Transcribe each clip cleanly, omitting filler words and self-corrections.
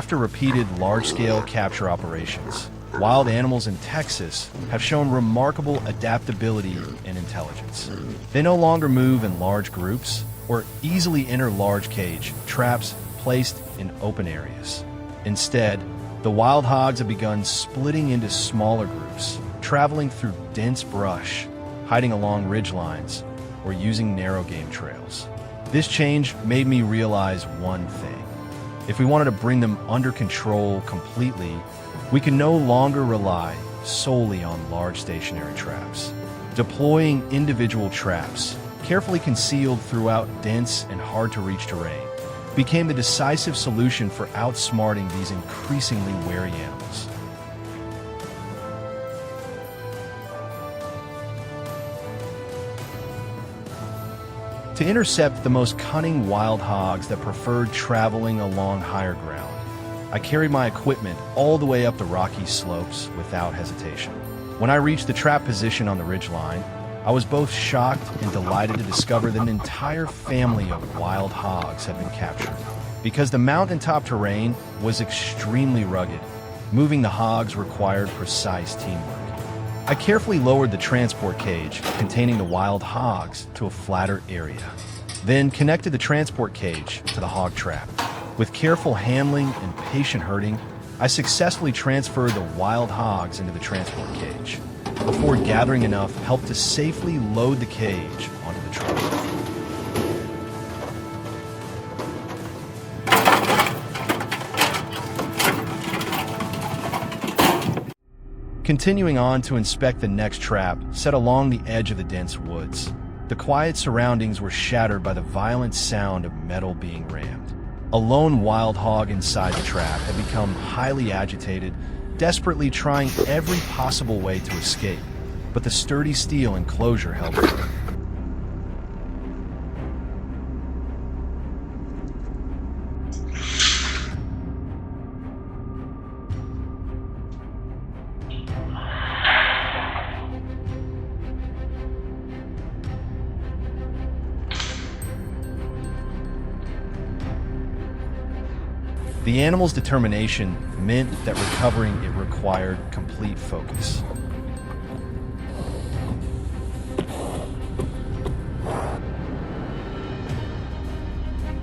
After repeated large-scale capture operations, wild animals in Texas have shown remarkable adaptability and intelligence. They no longer move in large groups or easily enter large cage traps placed in open areas. Instead, the wild hogs have begun splitting into smaller groups, traveling through dense brush, hiding along ridgelines, or using narrow game trails. This change made me realize one thing. If we wanted to bring them under control completely, we can no longer rely solely on large stationary traps. Deploying individual traps, carefully concealed throughout dense and hard-to-reach terrain, became the decisive solution for outsmarting these increasingly wary animals. To intercept the most cunning wild hogs that preferred traveling along higher ground, I carried my equipment all the way up the rocky slopes without hesitation. When I reached the trap position on the ridgeline, I was both shocked and delighted to discover that an entire family of wild hogs had been captured. Because the mountaintop terrain was extremely rugged, moving the hogs required precise teamwork. I carefully lowered the transport cage containing the wild hogs to a flatter area, then connected the transport cage to the hog trap. With careful handling and patient herding, I successfully transferred the wild hogs into the transport cage, before gathering enough help to safely load the cage onto the truck. Continuing on to inspect the next trap set along the edge of the dense woods, the quiet surroundings were shattered by the violent sound of metal being rammed. A lone wild hog inside the trap had become highly agitated, desperately trying every possible way to escape, but the sturdy steel enclosure held firm. The animal's determination meant that recovering it required complete focus.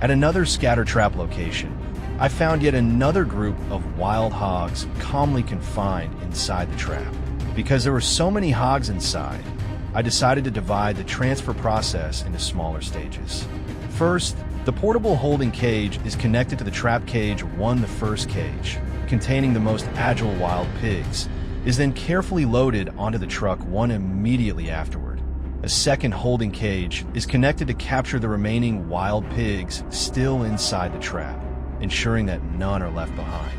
At another scatter trap location, I found yet another group of wild hogs calmly confined inside the trap. Because there were so many hogs inside, I decided to divide the transfer process into smaller stages. First, the portable holding cage is connected to the trap cage 1. The first cage, containing the most agile wild pigs, is then carefully loaded onto the truck 1 immediately afterward. A second holding cage is connected to capture the remaining wild pigs still inside the trap, ensuring that none are left behind.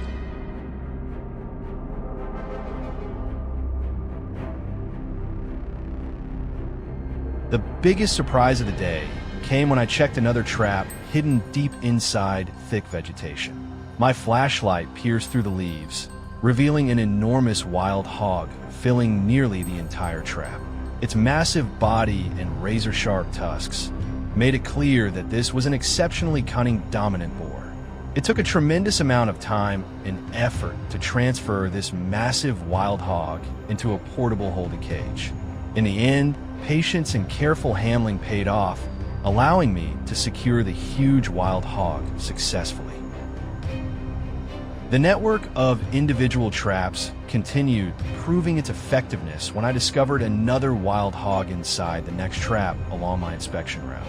The biggest surprise of the day came when I checked another trap hidden deep inside thick vegetation. My flashlight pierced through the leaves, revealing an enormous wild hog filling nearly the entire trap. Its massive body and razor-sharp tusks made it clear that this was an exceptionally cunning dominant boar. It took a tremendous amount of time and effort to transfer this massive wild hog into a portable holding cage. In the end, patience and careful handling paid off, allowing me to secure the huge wild hog successfully. The network of individual traps continued proving its effectiveness when I discovered another wild hog inside the next trap along my inspection route.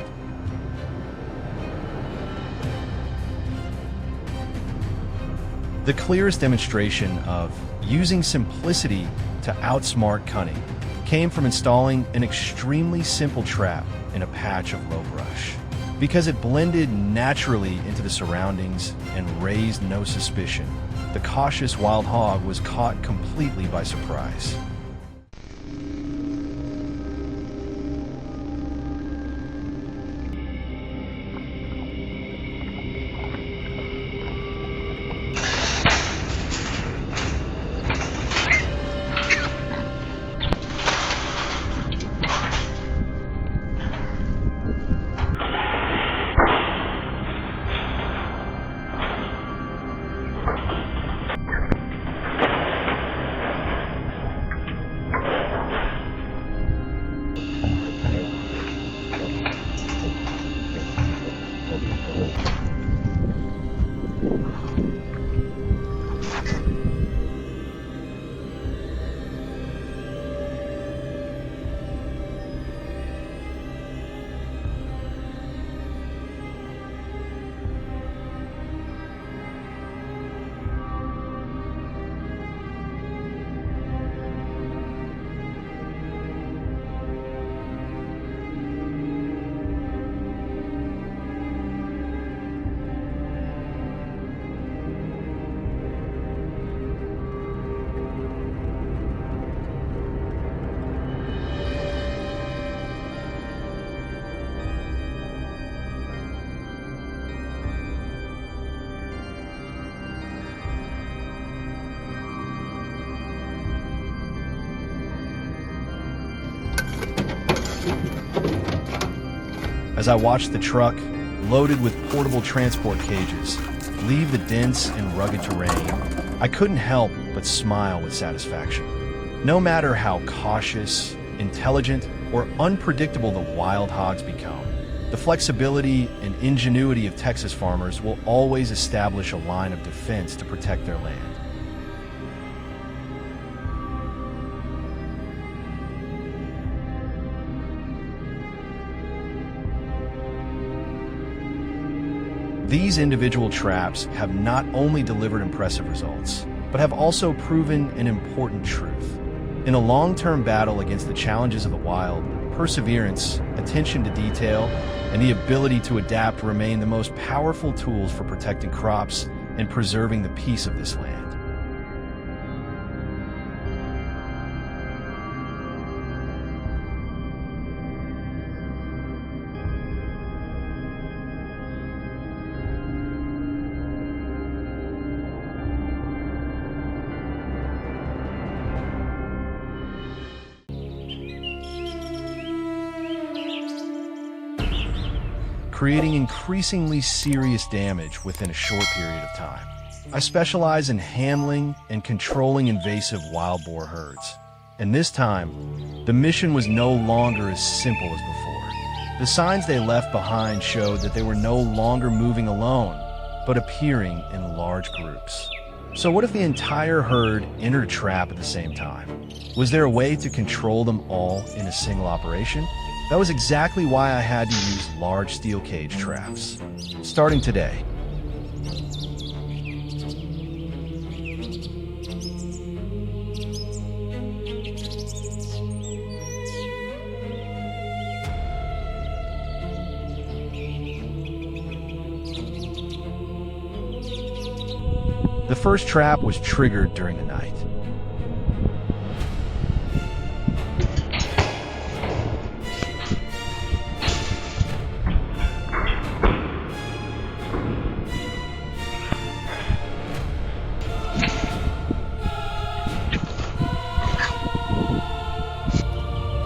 The clearest demonstration of using simplicity to outsmart cunning came from installing an extremely simple trap in a patch of low brush. Because it blended naturally into the surroundings and raised no suspicion, the cautious wild hog was caught completely by surprise. As I watched the truck, loaded with portable transport cages, leave the dense and rugged terrain, I couldn't help but smile with satisfaction. No matter how cautious, intelligent, or unpredictable the wild hogs become, the flexibility and ingenuity of Texas farmers will always establish a line of defense to protect their land. These individual traps have not only delivered impressive results, but have also proven an important truth. In a long-term battle against the challenges of the wild, perseverance, attention to detail, and the ability to adapt remain the most powerful tools for protecting crops and preserving the peace of this land. Creating increasingly serious damage within a short period of time. I specialize in handling and controlling invasive wild boar herds. And this time, the mission was no longer as simple as before. The signs they left behind showed that they were no longer moving alone, but appearing in large groups. So what if the entire herd entered a trap at the same time? Was there a way to control them all in a single operation? That was exactly why I had to use large steel cage traps. Starting today. The first trap was triggered during the night.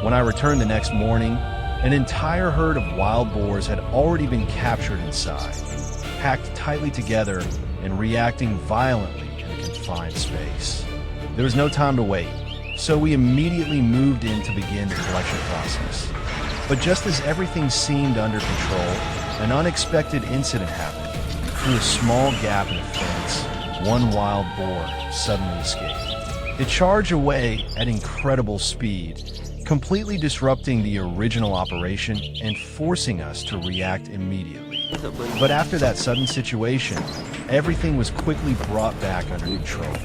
When I returned the next morning, an entire herd of wild boars had already been captured inside, packed tightly together and reacting violently in a confined space. There was no time to wait, so we immediately moved in to begin the collection process. But just as everything seemed under control, an unexpected incident happened. Through a small gap in the fence, one wild boar suddenly escaped. It charged away at incredible speed, completely disrupting the original operation and forcing us to react immediately. But after that sudden situation, everything was quickly brought back under control.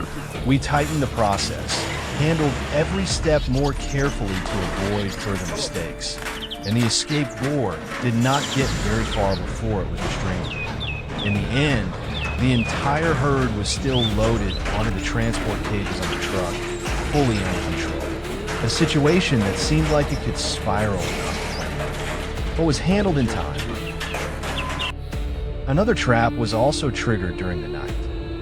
We tightened the process, handled every step more carefully to avoid further mistakes, and the escaped boar did not get very far before it was restrained. In the end, the entire herd was still loaded onto the transport cages on the truck, fully under control. A situation that seemed like it could spiral, but was handled in time. Another trap was also triggered during the night.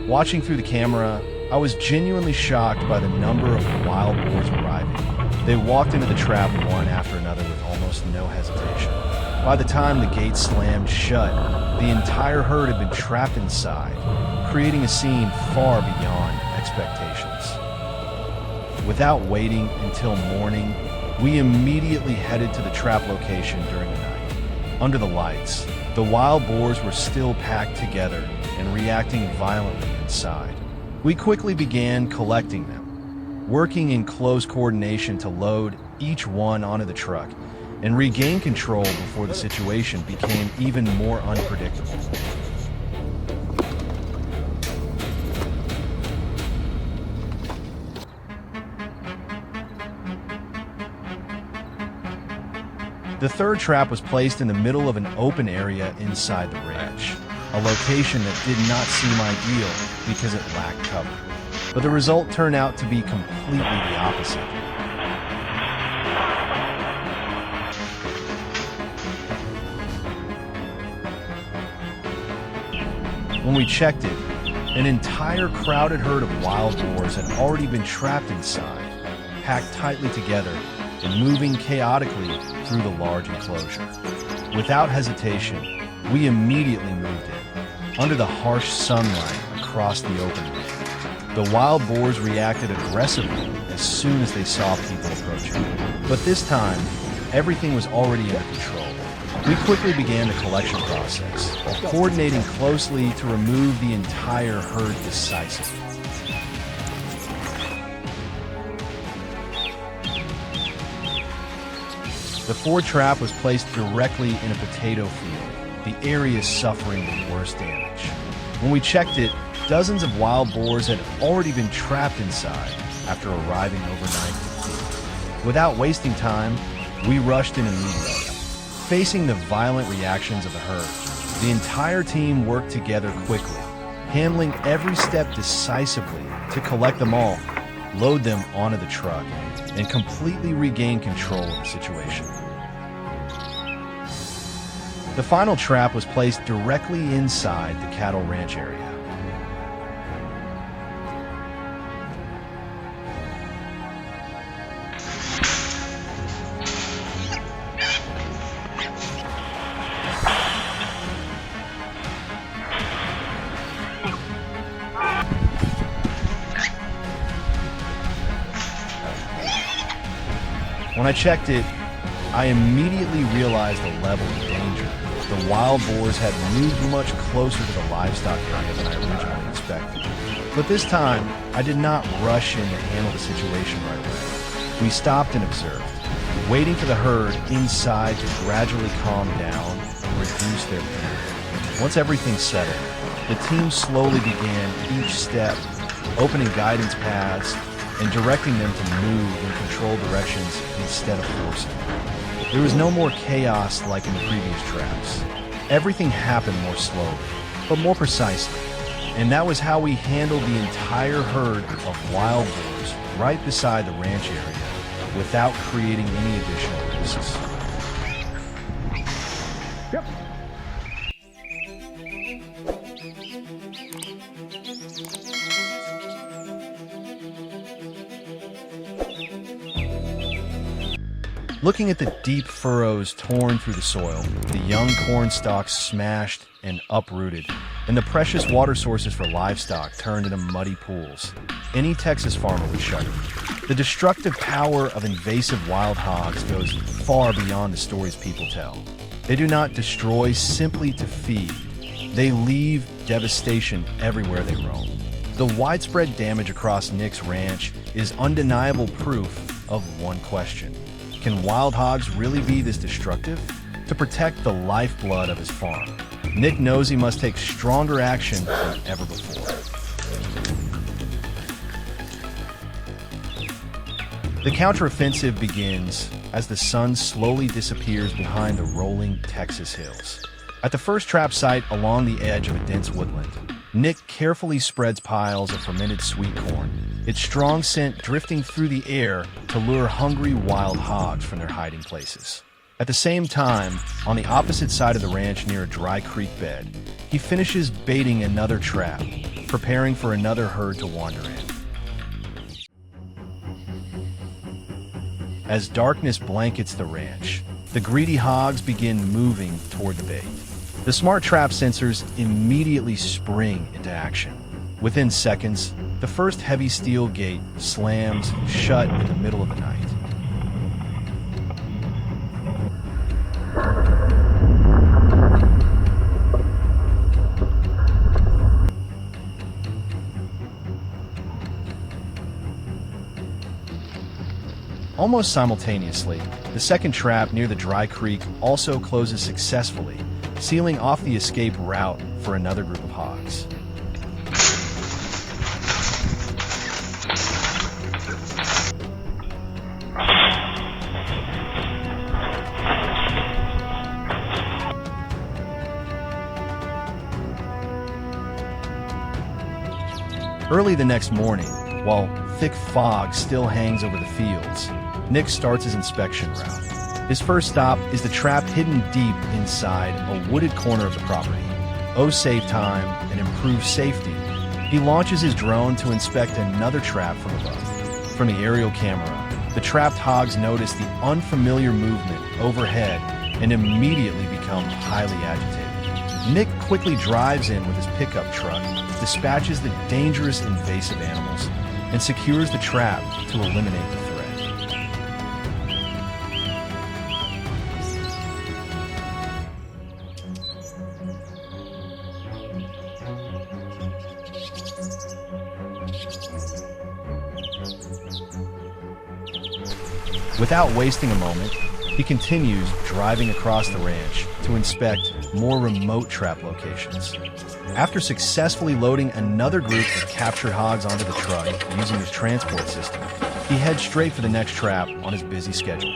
Watching through the camera, I was genuinely shocked by the number of wild boars arriving. They walked into the trap one after another with almost no hesitation. By the time the gate slammed shut, the entire herd had been trapped inside, creating a scene far beyond expectations. Without waiting until morning, we immediately headed to the trap location during the night. Under the lights, the wild boars were still packed together and reacting violently inside. We quickly began collecting them, working in close coordination to load each one onto the truck and regain control before the situation became even more unpredictable. The third trap was placed in the middle of an open area inside the ranch, a location that did not seem ideal because it lacked cover. But the result turned out to be completely the opposite. When we checked it, an entire crowded herd of wild boars had already been trapped inside, packed tightly together, and moving chaotically through the large enclosure. Without hesitation, we immediately moved in, under the harsh sunlight across the open land. The wild boars reacted aggressively as soon as they saw people approaching. But this time, everything was already under control. We quickly began the collection process, coordinating closely to remove the entire herd decisively. The Ford trap was placed directly in a potato field, the area suffering the worst damage. When we checked it, dozens of wild boars had already been trapped inside after arriving overnight to feed. Without wasting time, we rushed in immediately. Facing the violent reactions of the herd, the entire team worked together quickly, handling every step decisively to collect them all, load them onto the truck, and completely regain control of the situation. The final trap was placed directly inside the cattle ranch area. When I checked it, I immediately realized the level of danger. The wild boars had moved much closer to the livestock area than I originally expected. But this time, I did not rush in to handle the situation right away. We stopped and observed, waiting for the herd inside to gradually calm down and reduce their pain. Once everything settled, the team slowly began each step, opening guidance paths and directing them to move in controlled directions instead of forcing. There was no more chaos like in the previous traps. Everything happened more slowly, but more precisely. And that was how we handled the entire herd of wild boars right beside the ranch area without creating any additional risks. Yep. Looking at the deep furrows torn through the soil, the young corn stalks smashed and uprooted, and the precious water sources for livestock turned into muddy pools, any Texas farmer would shudder. The destructive power of invasive wild hogs goes far beyond the stories people tell. They do not destroy simply to feed. They leave devastation everywhere they roam. The widespread damage across Nick's ranch is undeniable proof of one question. Can wild hogs really be this destructive? To protect the lifeblood of his farm, Nick knows he must take stronger action than ever before. The counteroffensive begins as the sun slowly disappears behind the rolling Texas hills. At the first trap site along the edge of a dense woodland, Nick carefully spreads piles of fermented sweet corn, its strong scent drifting through the air to lure hungry wild hogs from their hiding places. At the same time, on the opposite side of the ranch near a dry creek bed, he finishes baiting another trap, preparing for another herd to wander in. As darkness blankets the ranch, the greedy hogs begin moving toward the bait. The smart trap sensors immediately spring into action. Within seconds, the first heavy steel gate slams shut in the middle of the night. Almost simultaneously, the second trap near the dry creek also closes successfully, sealing off the escape route for another group of hogs. Early the next morning, while thick fog still hangs over the fields, Nick starts his inspection route. His first stop is the trap hidden deep inside a wooded corner of the property. To save time and improve safety, he launches his drone to inspect another trap from above. From the aerial camera, The trapped hogs notice the unfamiliar movement overhead and immediately become highly agitated. Nick quickly drives in with his pickup truck, dispatches the dangerous invasive animals, and secures the trap to eliminate the threat. Without wasting a moment, he continues driving across the ranch to inspect more remote trap locations. After successfully loading another group of captured hogs onto the truck using his transport system, he heads straight for the next trap on his busy schedule.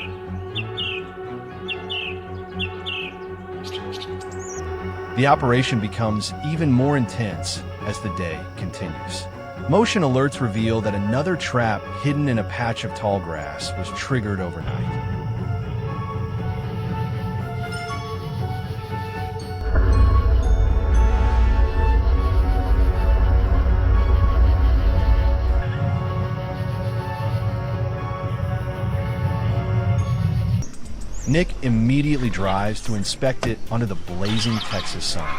The operation becomes even more intense as the day continues. Motion alerts reveal that another trap hidden in a patch of tall grass was triggered overnight. Nick immediately drives to inspect it under the blazing Texas sun.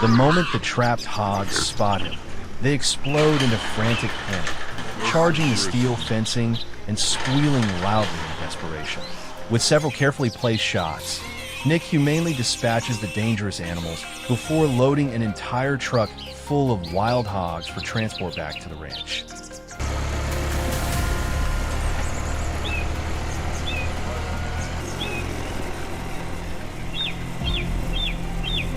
The moment the trapped hogs spot him, they explode into frantic panic, charging the steel fencing and squealing loudly in desperation. With several carefully placed shots, Nick humanely dispatches the dangerous animals before loading an entire truck full of wild hogs for transport back to the ranch.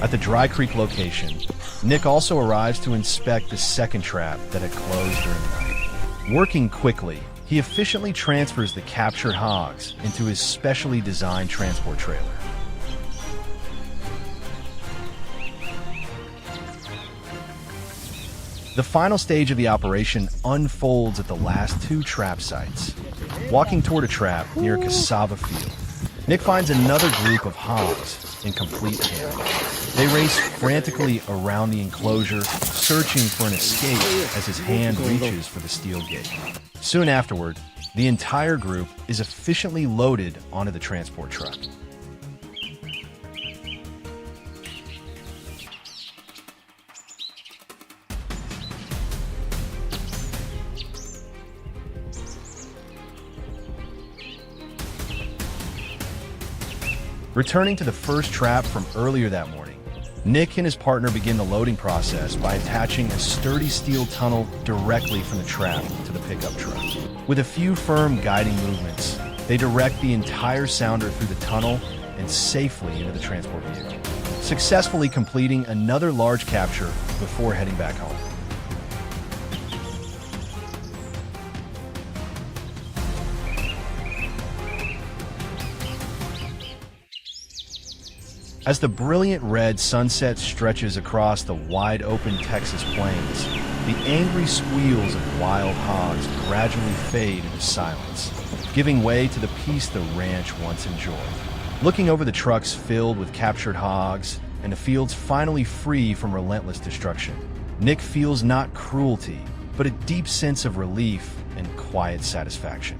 At the Dry Creek location, Nick also arrives to inspect the second trap that had closed during the night. Working quickly, he efficiently transfers the captured hogs into his specially designed transport trailer. The final stage of the operation unfolds at the last two trap sites. Walking toward a trap near a cassava field, Nick finds another group of hogs in complete panic. They race frantically around the enclosure, searching for an escape as his hand reaches for the steel gate. Soon afterward, the entire group is efficiently loaded onto the transport truck. Returning to the first trap from earlier that morning, Nick and his partner begin the loading process by attaching a sturdy steel tunnel directly from the trap to the pickup truck. With a few firm guiding movements, they direct the entire sounder through the tunnel and safely into the transport vehicle, successfully completing another large capture before heading back home. As the brilliant red sunset stretches across the wide-open Texas plains, the angry squeals of wild hogs gradually fade into silence, giving way to the peace the ranch once enjoyed. Looking over the trucks filled with captured hogs and the fields finally free from relentless destruction, Nick feels not cruelty, but a deep sense of relief and quiet satisfaction.